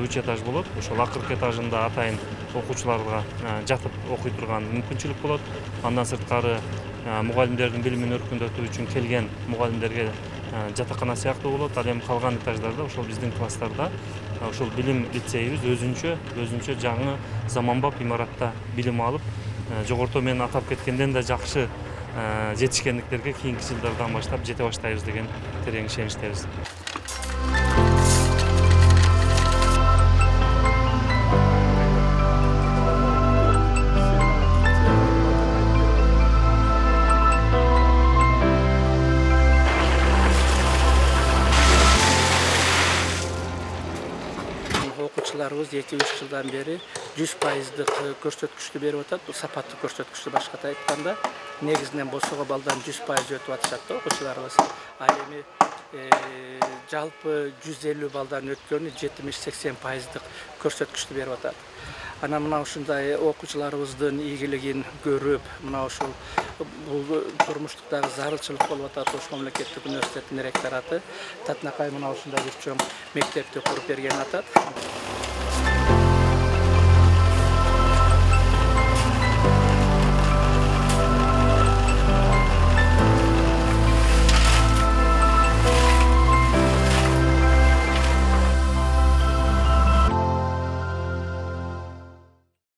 Үч этаж болот. Ошол акыркы этажында атайын окуучуларга жатып окуй турган мүмкүнчүлүк болот. Андан сырткары мугалимдердин билимин өркүндөтүү үчүн келген мугалимдерге жатакана сыяктуу болот. Ал эми калган этаждарда ошол биздин класстарда ошол билим лицейибиз өзүнчө жаңы заманбап имаратта билим алып, жогорто мен атап кеткенден да жакшы жетишкендиктерге кийинки жылдардан баштап жете баштайбыз деген терең ишеничтебиз. Окуучуларыбыз 2-3 жылдан бери 100%дык көрсөткүчтү берип атат. Бул сапаттуу көрсөткүчтү башкача айтканда, негизинен болсого балдан 100% өтүп атышат да окуучуларыбыз. Ал эми жалпы 150 балдан өткөнү 70-80%дык көрсөткүчтү берип атат. Ана мына ушундай окуучуларыбыздын ийгилигин көрүп, мына ушул бул турмуштуктагы зарылчылык болуп атат. Ош мамлекеттик университетинин ректораты Татынакай мына ушундай бир чоң мектепти куруп берген атат.